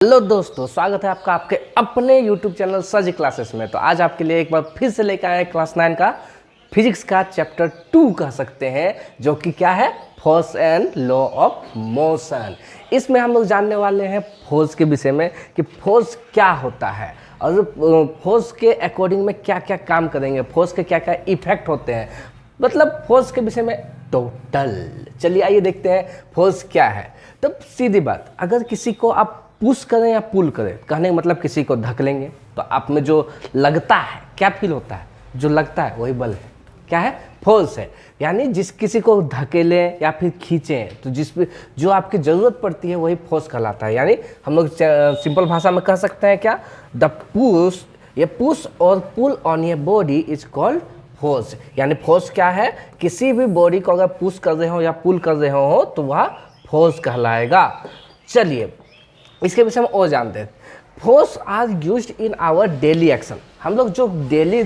Hello दोस्तों, स्वागत है आपका आपके अपने YouTube चैनल सजी क्लासेस में। तो आज आपके लिए एक बार फिर से लेकर आए क्लास 9 का फिजिक्स का चैप्टर 2 कह सकते हैं, जो कि क्या है, force and law of motion. इसमें हम लोग जानने वाले हैं फोर्स के विषय में कि फोर्स क्या होता है और फोर्स के अकॉर्डिंग में क्या क्या काम करेंगे, फोर्स के क्या क्या इफेक्ट होते हैं, मतलब फोर्स के विषय में टोटल। चलिए आइए देखते हैं फोर्स क्या है। तो सीधी बात, अगर किसी को आप पुश करें या पुल करें, कहने का मतलब किसी को धकेलेंगे तो आप में जो लगता है, क्या फील होता है, जो लगता है वही बल है, क्या है, फोर्स है। यानी जिस किसी को धकेलें या फिर खींचें तो जिस पे जो आपकी ज़रूरत पड़ती है वही फोर्स कहलाता है। यानी हम लोग सिंपल भाषा में कह सकते हैं क्या, द पुश, ये पुश और pull on a body is called force. यानी फोर्स क्या है, किसी भी बॉडी को अगर पुश कर रहे हो या पुल कर रहे हो तो वह फोर्स कहलाएगा। चलिए इसके विषय में और जानते हैं। Force are used in our daily action. हम लोग जो डेली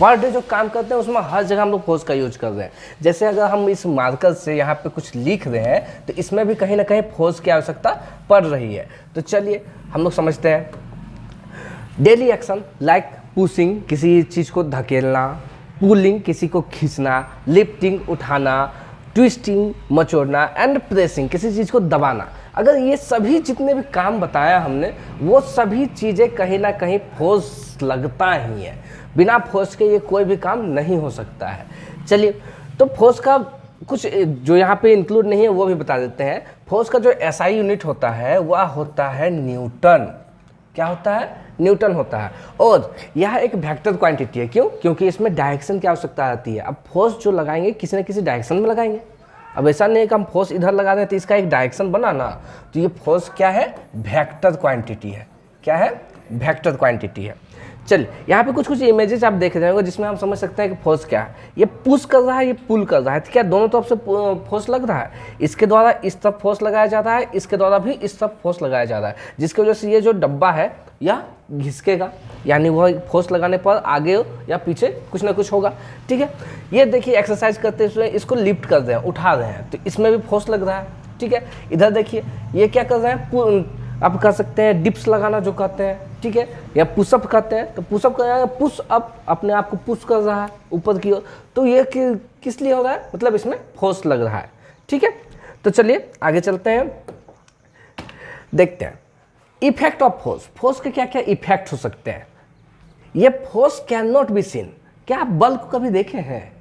पर डे जो काम करते हैं उसमें हर जगह हम लोग फोर्स का यूज कर रहे हैं। जैसे अगर हम इस मार्कर से यहाँ पे कुछ लिख रहे हैं तो इसमें भी कहीं ना कहीं फोर्स की आवश्यकता पड़ रही है। तो चलिए हम लोग समझते हैं। डेली एक्शन लाइक पुशिंग, किसी चीज़ को धकेलना, पुलिंग, किसी को खींचना, लिफ्टिंग, उठाना, ट्विस्टिंग, मचोड़ना, एंड प्रेसिंग, किसी चीज़ को दबाना। अगर ये सभी जितने भी काम बताया हमने, वो सभी चीज़ें कहीं ना कहीं फोर्स लगता ही है। बिना फोर्स के ये कोई भी काम नहीं हो सकता है। चलिए तो फोर्स का कुछ जो यहाँ पे इंक्लूड नहीं है वो भी बता देते हैं। फोर्स का जो एसआई यूनिट होता है वह होता है न्यूटन। क्या होता है, न्यूटन होता है। और यह एक वेक्टर क्वांटिटी है। क्यों? क्योंकि इसमें डायरेक्शन की आवश्यकता आती है। अब फोर्स जो लगाएंगे किसी न किसी डायरेक्शन में लगाएंगे। अब ऐसा नहीं है कि हम फोर्स इधर लगा दें तो इसका एक डायरेक्शन बना ना। तो ये फोर्स क्या है, वेक्टर क्वांटिटी है। क्या है, वेक्टर क्वांटिटी है। चलिए यहाँ पे कुछ इमेजेस आप देख रहे होंगे जिसमें हम समझ सकते हैं कि फोर्स क्या है। ये पुश कर रहा है, ये पुल कर रहा है, तो क्या दोनों तरफ से फोर्स लग रहा है। इसके द्वारा इस तरफ फोर्स लगाया जा रहा है, इसके द्वारा भी इस तरफ फोर्स लगाया जा रहा है, जिसकी वजह से ये जो डब्बा है यह घिसकेगा। यानी वह फोर्स लगाने पर आगे या पीछे कुछ ना कुछ होगा। ठीक है, ये देखिए एक्सरसाइज करते हुए इसको लिफ्ट कर रहे हैं, उठा रहे हैं, तो इसमें भी फोर्स लग रहा है। ठीक है, इधर देखिए ये क्या कर रहे हैं, आप कर सकते हैं डिप्स लगाना जो कहते हैं। ठीक है, या पुशअप कहते हैं। तो पुशअप कर, पुश अप, अपने आप को पुश कर रहा है ऊपर की ओर। तो ये किस लिए हो रहा है, मतलब इसमें फोर्स लग रहा है। ठीक है, तो चलिए आगे चलते हैं, देखते हैं इफेक्ट ऑफ फोर्स। फोर्स के क्या क्या इफेक्ट हो सकते हैं। ये force can not be seen. क्या आप बल को कभी देखे हैं,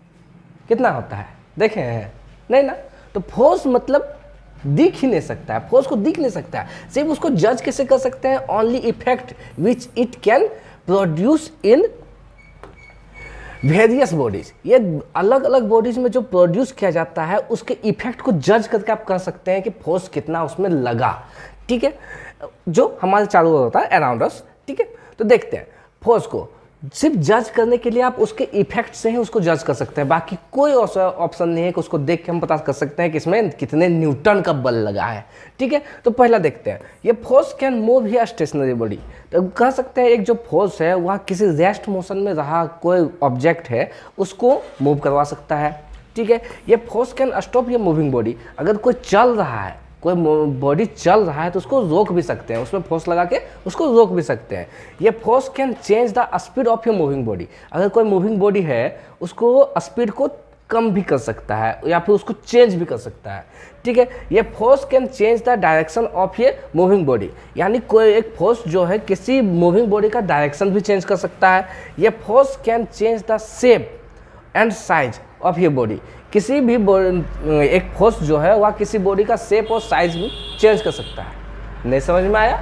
कितना होता है, देखे हैं? नहीं ना। तो फोर्स मतलब दिख ही नहीं सकता है, फोर्स को दिख नहीं सकता है। सिर्फ उसको जज कैसे कर सकते हैं, only effect which it can produce in various bodies. ये अलग अलग बॉडीज में जो प्रोड्यूस किया जाता है उसके इफेक्ट को जज करके आप कह सकते हैं कि फोर्स कितना उसमें लगा। ठीक है, जो हमारे चारों ओर होता है, अराउंड अस। ठीक है, तो देखते हैं फोर्स को सिर्फ जज करने के लिए आप उसके इफेक्ट से ही उसको जज कर सकते हैं। बाकी कोई ऑप्शन नहीं है कि उसको देख के हम पता कर सकते हैं कि इसमें कितने न्यूटन का बल लगा है। ठीक है, तो पहला देखते हैं, ये फोर्स कैन मूव या स्टेशनरी बॉडी। तो कह सकते हैं एक जो फोर्स है वह किसी रेस्ट मोशन में रहा कोई ऑब्जेक्ट है उसको मूव करवा सकता है। ठीक है, ये फोर्स कैन स्टॉप ये मूविंग बॉडी। अगर कोई चल रहा है, कोई बॉडी चल रहा है तो उसको रोक भी सकते हैं, उसमें फोर्स लगा के उसको रोक भी सकते हैं। ये force can change the speed of your moving body. अगर कोई मूविंग बॉडी है उसको स्पीड को कम भी कर सकता है या फिर उसको चेंज भी कर सकता है। ठीक है, ये force can change the direction of ये मूविंग बॉडी। यानी कोई एक फोर्स जो है किसी मूविंग बॉडी का डायरेक्शन भी चेंज कर सकता है। ये force can change the shape and size of ये बॉडी। किसी भी एक फोर्स जो है वह किसी बॉडी का शेप और साइज भी चेंज कर सकता है। नहीं समझ में आया?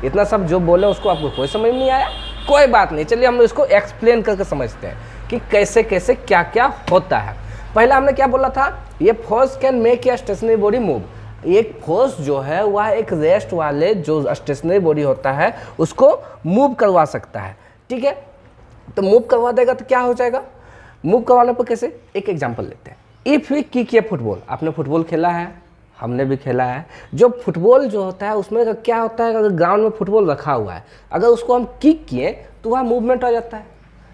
इतना सब जो बोले उसको आपको कोई समझ नहीं आया, कोई बात नहीं। चलिए हम इसको एक्सप्लेन करके समझते हैं कि कैसे कैसे क्या क्या होता है। पहला हमने क्या बोला था, ये force can make a stationary body move. एक फोर्स जो है वह एक रेस्ट वाले जो स्टेशनरी बॉडी होता है उसको मूव करवा सकता है। ठीक है, तो मूव करवा देगा तो क्या हो जाएगा, मूव करवाने पर कैसे, एक एग्जांपल लेते हैं। इफ़ वी किक ये फुटबॉल, आपने फुटबॉल खेला है, हमने भी खेला है। जो फुटबॉल जो होता है उसमें क्या होता है, अगर ग्राउंड में फुटबॉल रखा हुआ है, अगर उसको हम किक किए तो वह मूवमेंट आ जाता है।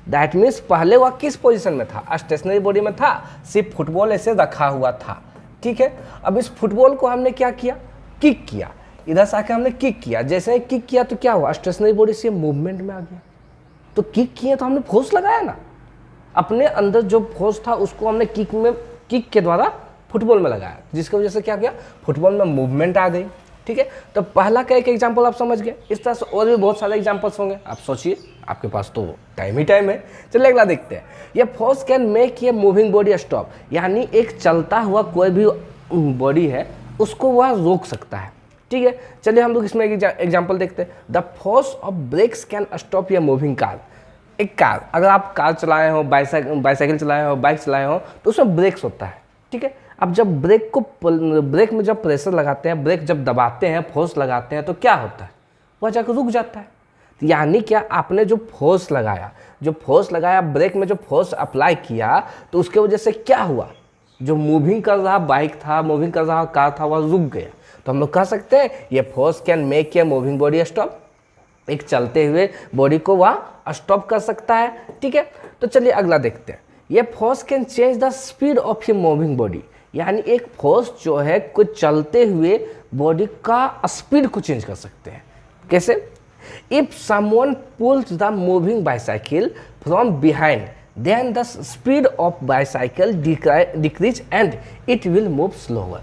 दैट मीन्स पहले वह किस पोजीशन में था, स्टेशनरी बॉडी में था, सिर्फ फुटबॉल ऐसे रखा हुआ था। ठीक है, अब इस फुटबॉल को हमने क्या किया, किक किया। इधर से आके हमने किक किया, जैसे ही किक किया तो क्या हुआ, स्टेशनरी बॉडी से मूवमेंट में आ गया। तो किक किए तो हमने फोर्स लगाया ना, अपने अंदर जो फोर्स था उसको हमने किक के द्वारा फुटबॉल में लगाया, जिसकी वजह से क्या किया, फुटबॉल में मूवमेंट आ गई। ठीक है, तो पहला का एक एग्जाम्पल आप समझ गए। इस तरह से और भी बहुत सारे एग्जाम्पल्स होंगे, आप सोचिए, आपके पास तो टाइम ही टाइम है। चलिए अगला देखते हैं। ये फोर्स कैन मेक ये मूविंग बॉडी स्टॉप, यानी एक चलता हुआ कोई भी बॉडी है उसको वह रोक सकता है। ठीक है, चलिए हम लोग इसमें एक एग्जाम्पल देखते हैं। The force of brakes can stop ये मूविंग कार। एक कार, अगर आप कार चलाए हो, बाईसाइकिल चलाए हो, बाइक चलाए हो, तो उसमें ब्रेक्स होता है। ठीक है, अब जब ब्रेक में जब प्रेशर लगाते हैं, ब्रेक जब दबाते हैं, फोर्स लगाते हैं, तो क्या होता है, वह जाकर रुक जाता है। तो यानी क्या, आपने जो फोर्स लगाया ब्रेक में, जो फोर्स अप्लाई किया, तो उसके वजह से क्या हुआ, जो मूविंग कर रहा बाइक था, मूविंग कर रहा कार था, वह रुक गया। तो हम लोग कह सकते हैं ये force can make a moving body stop, एक चलते हुए बॉडी को वह स्टॉप कर सकता है। ठीक है, तो चलिए अगला देखते हैं। ये force can change the speed of a moving body, यानी एक फोर्स जो है कुछ चलते हुए बॉडी का स्पीड को चेंज कर सकते हैं। कैसे, if someone pulls the moving bicycle from behind, then the speed of bicycle decrease and it will move slower।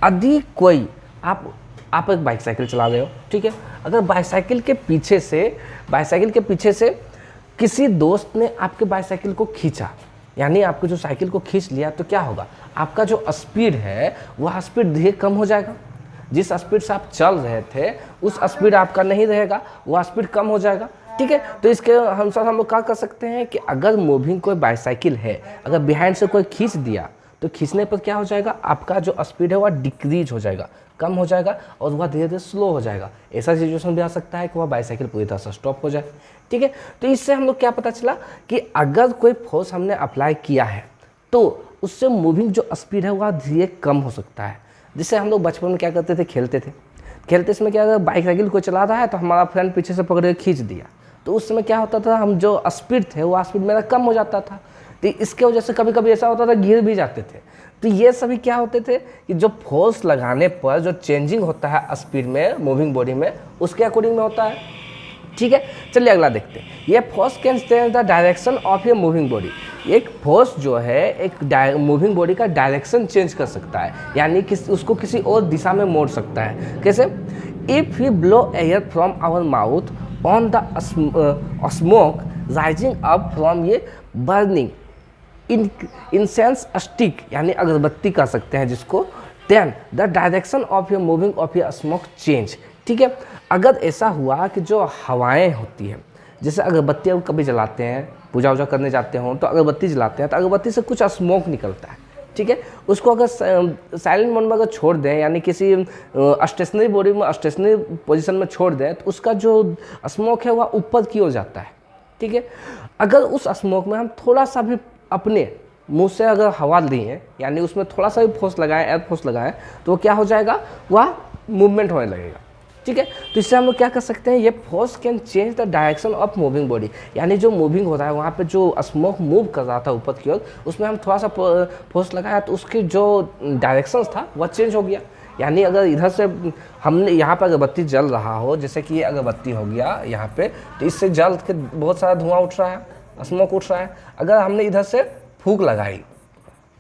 यदि कोई आप एक बाइसाइकिल चला रहे हो, ठीक है, अगर बाइसाइकिल के पीछे से किसी दोस्त ने आपके बाइसाइकिल को खींचा, यानी आपको जो साइकिल को खींच लिया, तो क्या होगा, आपका जो स्पीड है वह स्पीड धीरे कम हो जाएगा। जिस स्पीड से आप चल रहे थे उस स्पीड आपका नहीं रहेगा, वह स्पीड कम हो जाएगा। ठीक है, तो इसके अनुसार हम लोग क्या कर सकते हैं कि अगर मूविंग कोई बाइसाइकिल है, अगर बिहाइंड से कोई खींच दिया, तो खींचने पर क्या हो जाएगा, आपका जो स्पीड है वह डिक्रीज हो जाएगा, कम हो जाएगा, और वह धीरे धीरे स्लो हो जाएगा। ऐसा सिचुएशन भी आ सकता है कि वह बाइसाइकिल पूरी तरह से स्टॉप हो जाए। ठीक है, तो इससे हम लोग क्या पता चला कि अगर कोई फोर्स हमने अप्लाई किया है तो उससे मूविंग जो स्पीड है वह धीरे कम हो सकता है। जिससे हम लोग बचपन में क्या करते थे, खेलते इसमें क्या, अगर बाइसाइकिल को चला रहा है तो हमारा फ्रेंड पीछे से पकड़ के खींच दिया, तो उस समय क्या होता था, हम जो स्पीड थे वो स्पीड मेरा कम हो जाता था। तो इसके वजह से कभी कभी ऐसा होता था गिर भी जाते थे। तो ये सभी क्या होते थे कि जो फोर्स लगाने पर जो चेंजिंग होता है स्पीड में, मूविंग बॉडी में, उसके अकॉर्डिंग में होता है। ठीक है, चलिए अगला देखते हैं। ये force can change the direction of a moving body. एक फोर्स जो है एक मूविंग बॉडी का डायरेक्शन चेंज कर सकता है, यानी उसको किसी और दिशा में मोड़ सकता है। कैसे, if we blow air from our mouth on the smoke rising up from ये burning incense stick, यानी अगरबत्ती कर सकते हैं जिसको, then the direction of your moving of your smoke change। ठीक है, अगर ऐसा हुआ कि जो हवाएं होती हैं, जैसे अगरबत्ती कभी जलाते हैं, पूजा वूजा करने जाते हो तो अगरबत्ती जलाते हैं, तो अगरबत्ती से कुछ स्मोक निकलता है। ठीक है, उसको अगर साइलेंट मोड में अगर छोड़ दें, यानी किसी स्टेशनरी बॉडी में, स्टेशनरी पोजीशन में छोड़ दें, तो उसका जो स्मोक है वह ऊपर की ओर जाता है। ठीक है, अगर उस स्मोक में हम थोड़ा सा भी अपने मुंह से अगर हवा दें, यानी उसमें थोड़ा सा भी फोर्स लगाएं, एयर फोर्स लगाएं, तो क्या हो जाएगा, वह मूवमेंट होने लगेगा। ठीक है, तो इससे हम लोग क्या कर सकते हैं, ये force can change the direction of moving body, यानी जो मूविंग हो रहा है वहाँ पे जो स्मोक मूव कर रहा था ऊपर की ओर, उसमें हम थोड़ा सा फोर्स लगाया तो उसकी जो डायरेक्शन था वह चेंज हो गया। यानी अगर इधर से हमने यहाँ पर अगरबत्ती जल रहा हो, जैसे कि ये अगरबत्ती हो गया यहाँ पे, तो इससे जल के बहुत सारा धुआं उठ रहा है, स्मोक उठ रहा है। अगर हमने इधर से फूंक लगाई,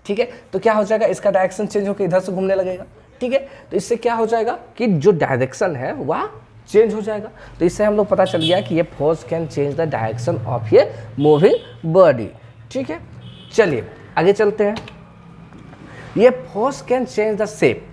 ठीक है, तो क्या हो जाएगा, इसका डायरेक्शन चेंज होकर इधर से घूमने लगेगा। ठीक है, तो इससे क्या हो जाएगा कि जो डायरेक्शन है वह चेंज हो जाएगा। तो इससे हम लोग पता चल गया कि ये force can change the direction of ये मूविंग बॉडी। ठीक है, चलिए आगे चलते हैं। ये force can change the shape,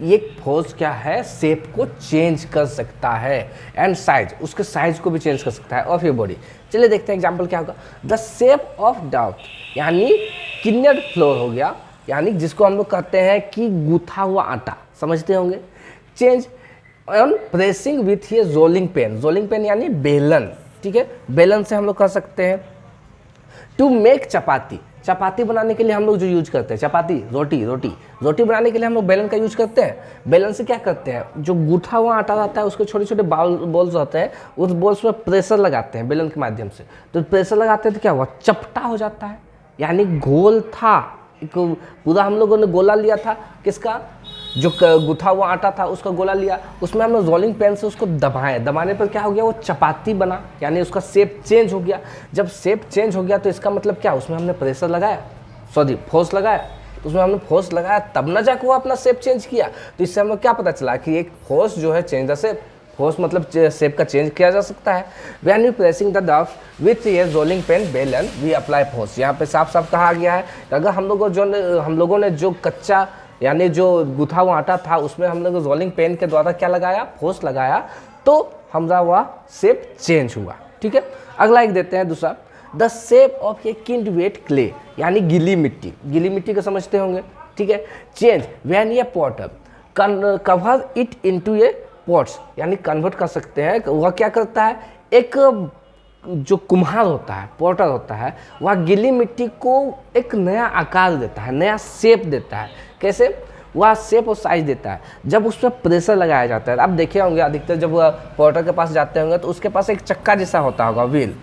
ये फोर्स क्या है, शेप को चेंज कर सकता है, एंड साइज, उसके साइज को भी चेंज कर सकता है ऑफ योर बॉडी। चलिए देखते हैं एग्जांपल क्या होगा। द शेप ऑफ डाउट, यानी किन्नर फ्लोर हो गया, यानी जिसको हम लोग कहते हैं कि गूथा हुआ आटा, समझते होंगे। चेंज ऑन प्रेसिंग विथ ये रोलिंग पेन, रोलिंग पेन यानी बेलन। ठीक है, बेलन से हम लोग कर सकते हैं। टू मेक चपाती, चपाती बनाने के लिए हम लोग जो यूज करते हैं, चपाती रोटी बनाने के लिए हम लोग बेलन का यूज करते हैं। बेलन से क्या करते हैं, जो गूथा हुआ आटा रहता है उसके छोटे छोटे बॉल्स रहते हैं, उस बॉल्स में प्रेशर लगाते हैं बेलन के माध्यम से। तो प्रेशर लगाते हैं तो क्या हुआ, चपटा हो जाता है, यानी गोल था, पूरा हम लोगों ने गोला लिया था किसका, जो गुथा हुआ आटा था उसका गोला लिया, उसमें हमने रोलिंग पेन से उसको दबाए, दबाने पर क्या हो गया, वो चपाती बना, यानी उसका शेप चेंज हो गया। जब शेप चेंज हो गया तो इसका मतलब क्या, उसमें हमने प्रेशर लगाया, सॉरी फोर्स लगाया, तो उसमें हमने फोर्स लगाया तब ना जाकर वो अपना शेप चेंज किया। तो इससे हमें क्या पता चला कि एक फोर्स जो है चेंज द शेप, फोर्स मतलब शेप का चेंज किया जा सकता है। व्हेन यू प्रेसिंग द डफ विथ ए रोलिंग पेन बेलन वी अप्लाई फोर्स। यहाँ पे साफ साफ कहा गया है कि अगर हम लोगों ने जो कच्चा यानी जो गुथा हुआ आटा था उसमें हम लोग रोलिंग पेन के द्वारा क्या लगाया, फोर्स लगाया, तो हमारा वह शेप चेंज हुआ। ठीक है, अगला एक देते हैं दूसरा, the shape of A kind wait clay, यानी गीली मिट्टी, गीली मिट्टी को समझते होंगे। ठीक है, change when A Potter cover it into A pots, यानी कन्वर्ट कर सकते हैं। वह क्या करता है, एक जो कुम्हार होता है, पॉटर होता है, वह गीली मिट्टी को एक नया आकार देता है, नया शेप देता है। कैसे, वह शेप और साइज देता है जब उस पर प्रेशर लगाया जाता है। आप देखे होंगे अधिकतर जब वह पॉटर के पास जाते होंगे तो उसके पास एक चक्का जैसा होता होगा, व्हील।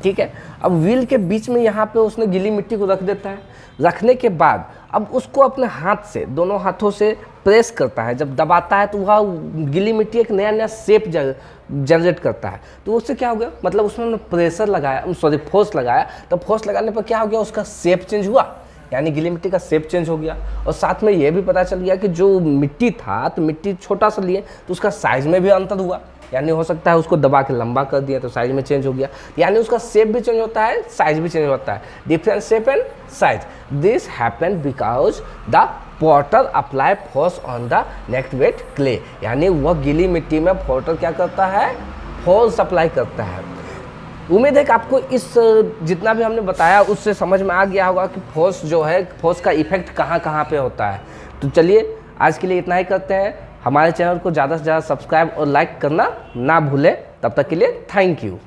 ठीक है, अब व्हील के बीच में यहाँ पे उसने गीली मिट्टी को रख देता है, रखने के बाद अब उसको अपने हाथ से, दोनों हाथों से प्रेस करता है, जब दबाता है तो वह गीली मिट्टी एक नया नया शेप जनरेट करता है। तो उससे क्या हो गया, मतलब उसमें प्रेशर लगाया, सॉरी फोर्स लगाया, तो फोर्स लगाने पर क्या हो गया, उसका शेप चेंज हुआ, यानी गीली मिट्टी का शेप चेंज हो गया। और साथ में ये भी पता चल गया कि जो मिट्टी था, तो मिट्टी छोटा सा लिए तो उसका साइज में भी अंतर हुआ, यानी हो सकता है उसको दबा के लंबा कर दिया तो साइज में चेंज हो गया, यानी उसका शेप भी चेंज होता है, साइज भी चेंज होता है, different shape and size. This happen because the Potter apply force on the next wait clay, यानी वह गीली मिट्टी में पॉटर क्या करता है, फोर्स अप्लाई करता है। उम्मीद है कि आपको इस जितना भी हमने बताया उससे समझ में आ गया होगा कि फोर्स जो है, फोर्स का इफेक्ट कहाँ कहाँ पे होता है। तो चलिए आज के लिए इतना ही करते हैं। हमारे चैनल को ज़्यादा से ज़्यादा सब्सक्राइब और लाइक करना ना भूलें। तब तक के लिए थैंक यू।